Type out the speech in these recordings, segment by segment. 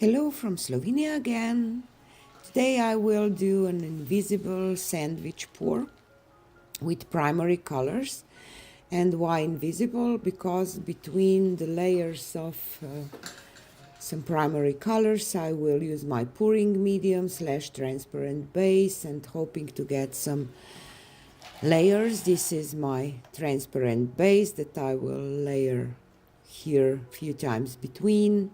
Hello from Slovenia again. Today I will do an invisible sandwich pour with primary colors. And why invisible? Because between the layers of some primary colors I will use my pouring medium / transparent base and hoping to get some layers. This is my transparent base that I will layer here a few times between.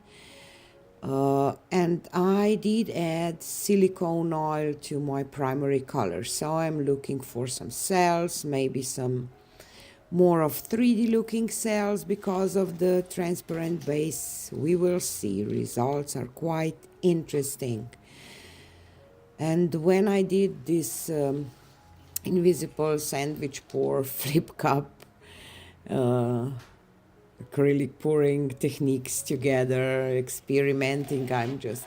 And I did add silicone oil to my primary color, so I'm looking for some cells, maybe some more of 3D looking cells because of the transparent base. We will see. Results are quite interesting. And when I did this invisible sandwich pour flip cup acrylic pouring techniques together, experimenting, I'm just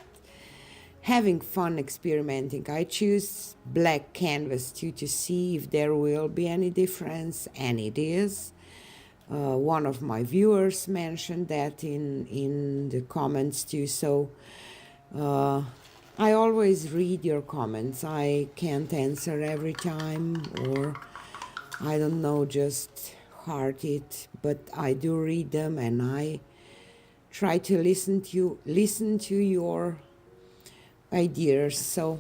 having fun experimenting. I choose black canvas too to see if there will be any difference, and it is. One of my viewers mentioned that in the comments too, so I always read your comments. I can't answer every time, or I don't know, just heart it, but I do read them, and I try to listen to your ideas. So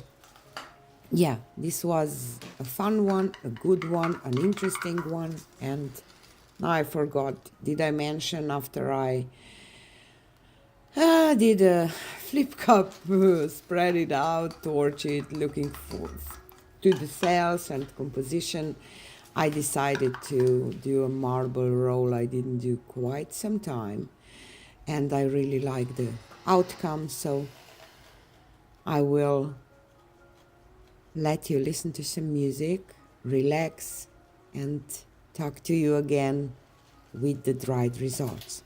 yeah, this was a fun one, a good one, an interesting one. And now I forgot, did I mention after I did a flip cup, spread it out, torch it, looking to the cells and composition, I decided to do a marble roll. I didn't do quite some time, and I really like the outcome, so I will let you listen to some music, relax, and talk to you again with the dried results.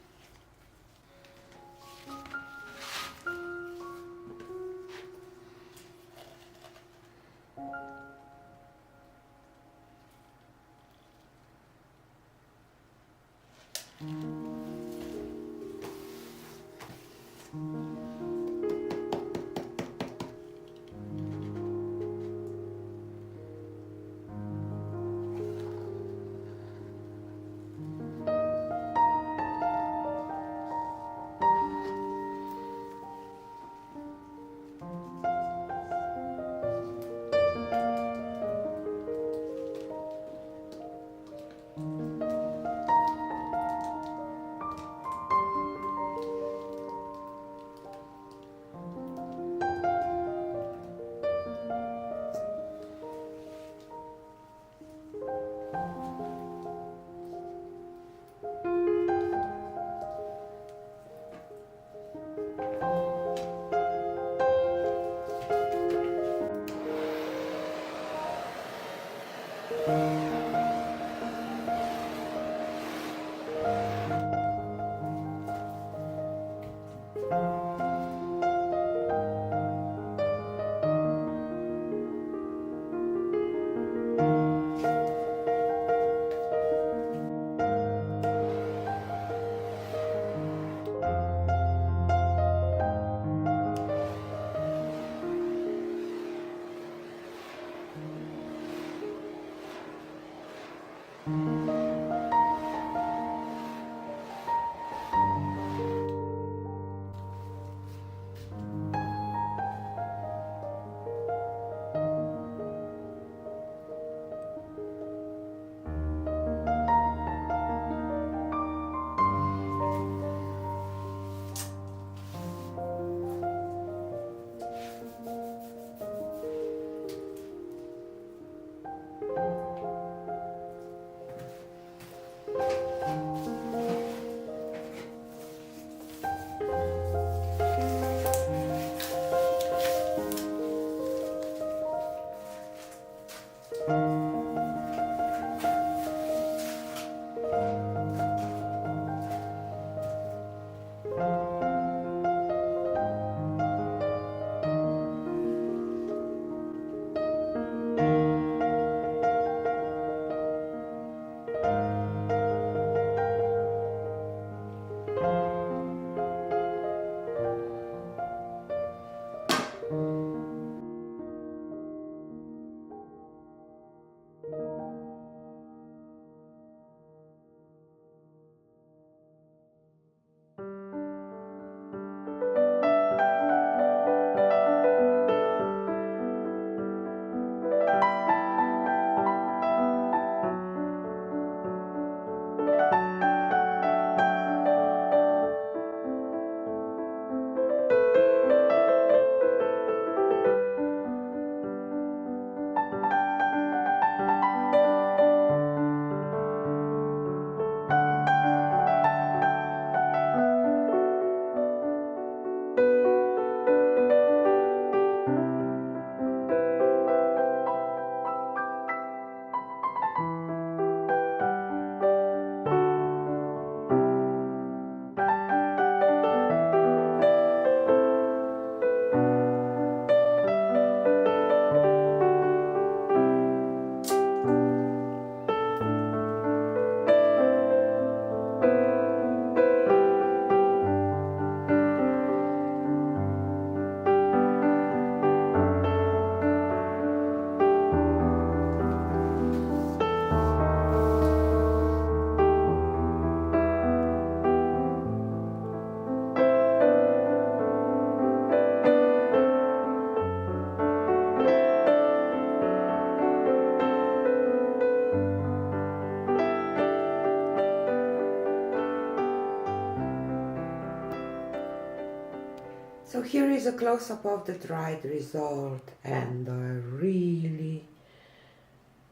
So here is a close-up of the dried result, and I really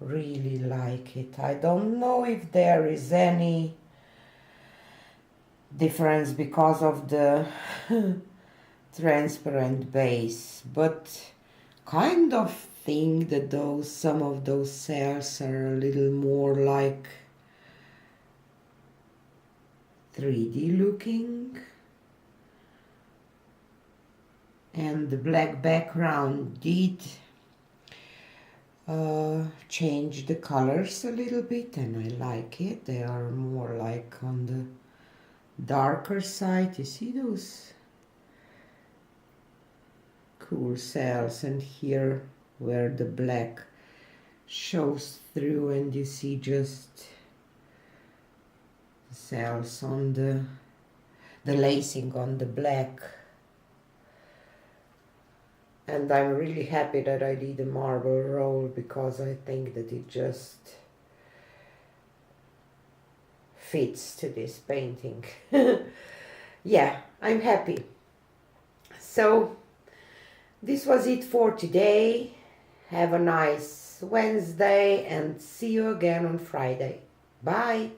like it. I don't know if there is any difference because of the transparent base, but kind of think that some of those cells are a little more like 3D looking, and the black background did change the colors a little bit, and I like it. They are more like on the darker side. You see those cool cells, and here where the black shows through, and you see just the cells on the lacing on the black. And I'm really happy that I did a marble roll, because I think that it just fits to this painting. Yeah, I'm happy. So this was it for today. Have a nice Wednesday and see you again on Friday. Bye.